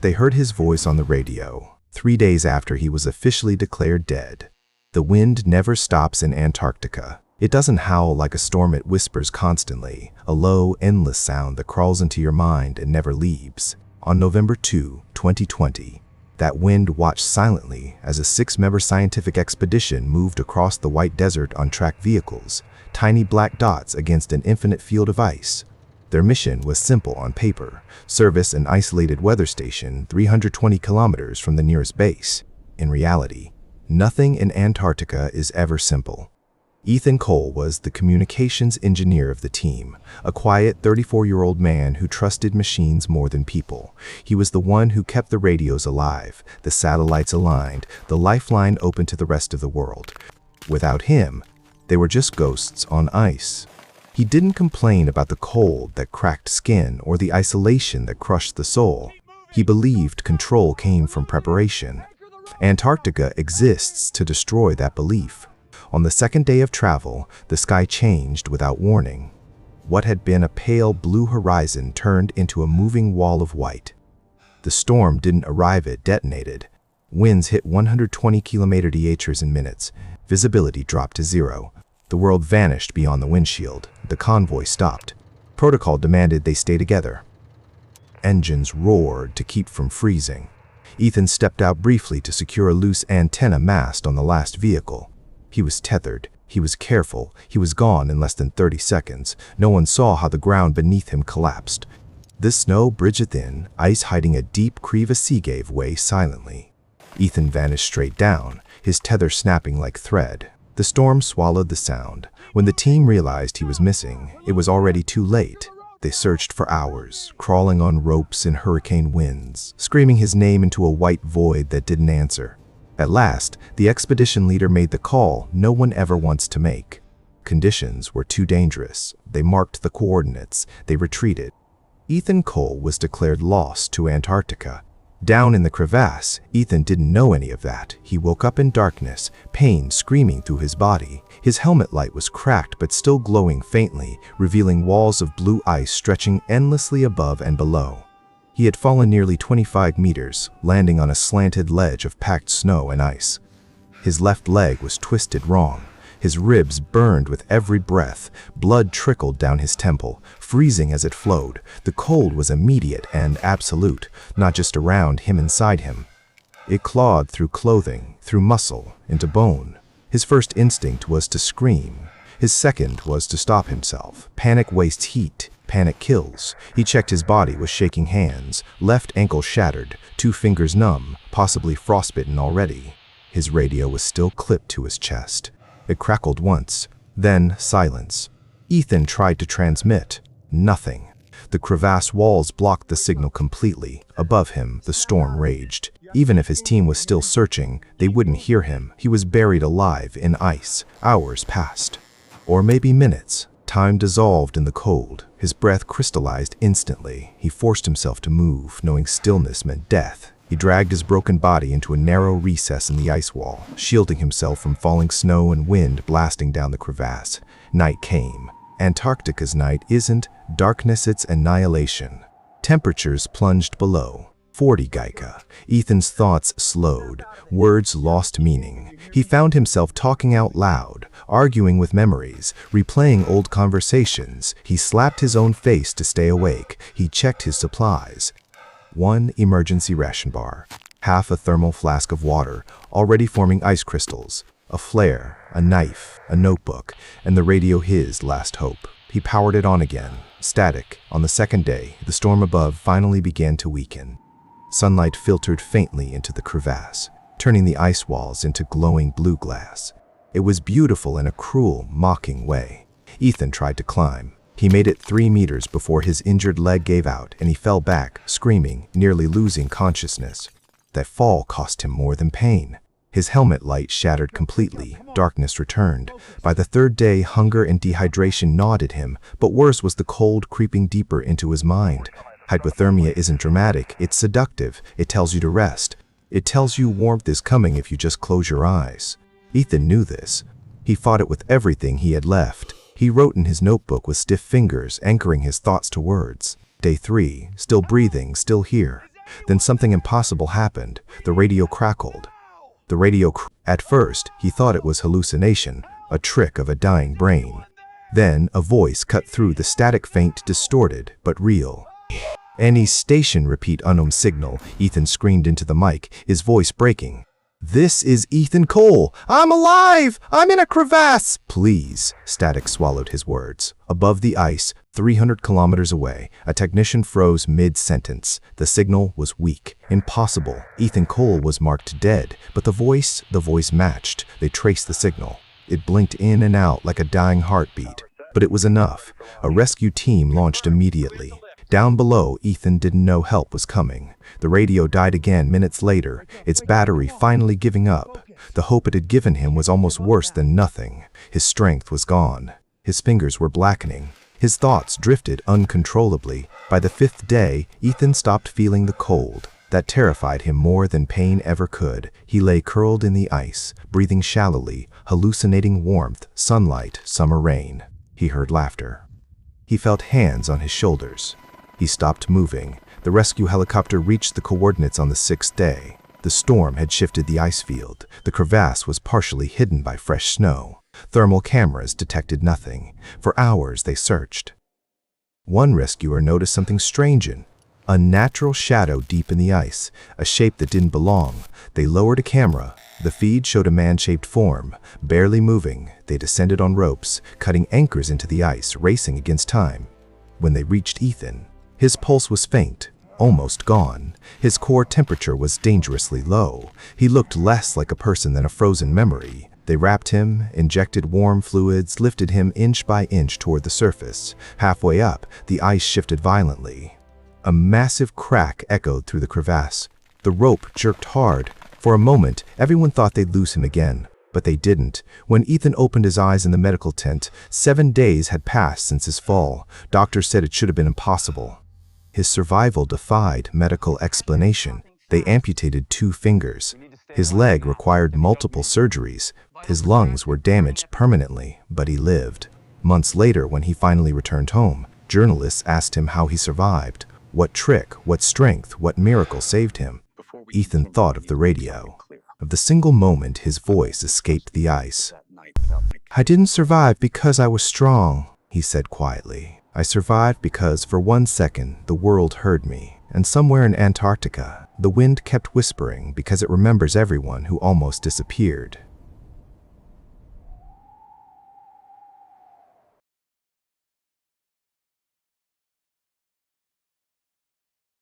They heard his voice on the radio, 3 days after he was officially declared dead. The wind never stops in Antarctica. It doesn't howl like a storm, it whispers constantly, a low, endless sound that crawls into your mind and never leaves. On November 2, 2020, that wind watched silently as a 6-member scientific expedition moved across the white desert on tracked vehicles, tiny black dots against an infinite field of ice. Their mission was simple on paper: service an isolated weather station 320 kilometers from the nearest base. In reality, nothing in Antarctica is ever simple. Ethan Cole was the communications engineer of the team, a quiet 34-year-old man who trusted machines more than people. He was the one who kept the radios alive, the satellites aligned, the lifeline open to the rest of the world. Without him, they were just ghosts on ice. He didn't complain about the cold that cracked skin or the isolation that crushed the soul. He believed control came from preparation. Antarctica exists to destroy that belief. On the second day of travel, the sky changed without warning. What had been a pale blue horizon turned into a moving wall of white. The storm didn't arrive, it detonated. Winds hit 120 km/h in minutes. Visibility dropped to 0. The world vanished beyond the windshield. The convoy stopped. Protocol demanded they stay together. Engines roared to keep from freezing. Ethan stepped out briefly to secure a loose antenna mast on the last vehicle. He was tethered. He was careful. He was gone in less than 30 seconds. No one saw how the ground beneath him collapsed. The snow bridged thin, ice hiding a deep crevasse gave way silently. Ethan vanished straight down, his tether snapping like thread. The storm swallowed the sound. When the team realized he was missing, it was already too late. They searched for hours, crawling on ropes in hurricane winds, screaming his name into a white void that didn't answer. At last, the expedition leader made the call no one ever wants to make. Conditions were too dangerous. They marked the coordinates. They retreated. Ethan Cole was declared lost to Antarctica. Down in the crevasse, Ethan didn't know any of that. He woke up in darkness, pain screaming through his body. His helmet light was cracked but still glowing faintly, revealing walls of blue ice stretching endlessly above and below. He had fallen nearly 25 meters, landing on a slanted ledge of packed snow and ice. His left leg was twisted wrong. His ribs burned with every breath. Blood trickled down his temple, freezing as it flowed. The cold was immediate and absolute, not just around him, inside him. It clawed through clothing, through muscle, into bone. His first instinct was to scream. His second was to stop himself. Panic wastes heat. Panic kills. He checked his body with shaking hands, left ankle shattered, 2 fingers numb, possibly frostbitten already. His radio was still clipped to his chest. It crackled once, then silence. Ethan tried to transmit. Nothing. The crevasse walls blocked the signal completely. Above him, the storm raged. Even if his team was still searching, they wouldn't hear him. He was buried alive in ice. Hours passed. Or maybe minutes. Time dissolved in the cold. His breath crystallized instantly. He forced himself to move, knowing stillness meant death. He dragged his broken body into a narrow recess in the ice wall, shielding himself from falling snow and wind blasting down the crevasse. Night came. Antarctica's night isn't darkness, it's annihilation. Temperatures plunged below 40 Geica. Ethan's thoughts slowed. Words lost meaning. He found himself talking out loud, arguing with memories, replaying old conversations. He slapped his own face to stay awake. He checked his supplies. 1 emergency ration bar, half a thermal flask of water, already forming ice crystals, a flare, a knife, a notebook, and the radio, his last hope. He powered it on again, static. On the second day, the storm above finally began to weaken. Sunlight filtered faintly into the crevasse, turning the ice walls into glowing blue glass. It was beautiful in a cruel, mocking way. Ethan tried to climb. He made it 3 meters before his injured leg gave out and he fell back, screaming, nearly losing consciousness. That fall cost him more than pain. His helmet light shattered completely. Darkness returned. By the 3rd day, hunger and dehydration gnawed at him, but worse was the cold creeping deeper into his mind. Hypothermia isn't dramatic, it's seductive. It tells you to rest. It tells you warmth is coming if you just close your eyes. Ethan knew this. He fought it with everything he had left. He wrote in his notebook with stiff fingers, anchoring his thoughts to words. Day 3, still breathing, still here. Then something impossible happened. The radio crackled. At first, he thought it was hallucination, a trick of a dying brain. Then, a voice cut through the static, faint, distorted, but real. "Any station, repeat unknown signal," Ethan screamed into the mic, his voice breaking. "This is Ethan Cole! I'm alive! I'm in a crevasse!" "Please," static swallowed his words. Above the ice, 300 kilometers away, a technician froze mid-sentence. The signal was weak, impossible. Ethan Cole was marked dead, but the voice matched. They traced the signal. It blinked in and out like a dying heartbeat. But it was enough. A rescue team launched immediately. Down below, Ethan didn't know help was coming. The radio died again minutes later, its battery finally giving up. The hope it had given him was almost worse than nothing. His strength was gone. His fingers were blackening. His thoughts drifted uncontrollably. By the 5th day, Ethan stopped feeling the cold. That terrified him more than pain ever could. He lay curled in the ice, breathing shallowly, hallucinating warmth, sunlight, summer rain. He heard laughter. He felt hands on his shoulders. He stopped moving. The rescue helicopter reached the coordinates on the 6th day. The storm had shifted the ice field. The crevasse was partially hidden by fresh snow. Thermal cameras detected nothing. For hours they searched. One rescuer noticed something strange: an unnatural shadow deep in the ice, a shape that didn't belong. They lowered a camera. The feed showed a man-shaped form, barely moving. They descended on ropes, cutting anchors into the ice, racing against time. When they reached Ethan, his pulse was faint, almost gone. His core temperature was dangerously low. He looked less like a person than a frozen memory. They wrapped him, injected warm fluids, lifted him inch by inch toward the surface. Halfway up, the ice shifted violently. A massive crack echoed through the crevasse. The rope jerked hard. For a moment, everyone thought they'd lose him again. But they didn't. When Ethan opened his eyes in the medical tent, 7 days had passed since his fall. Doctors said it should have been impossible. His survival defied medical explanation. They amputated 2 fingers. His leg required multiple surgeries. His lungs were damaged permanently, but he lived. Months later, when he finally returned home, journalists asked him how he survived. What trick, what strength, what miracle saved him? Ethan thought of the radio, of the single moment his voice escaped the ice. "I didn't survive because I was strong," he said quietly. "I survived because for 1 second the world heard me. And somewhere in Antarctica, the wind kept whispering because it remembers everyone who almost disappeared."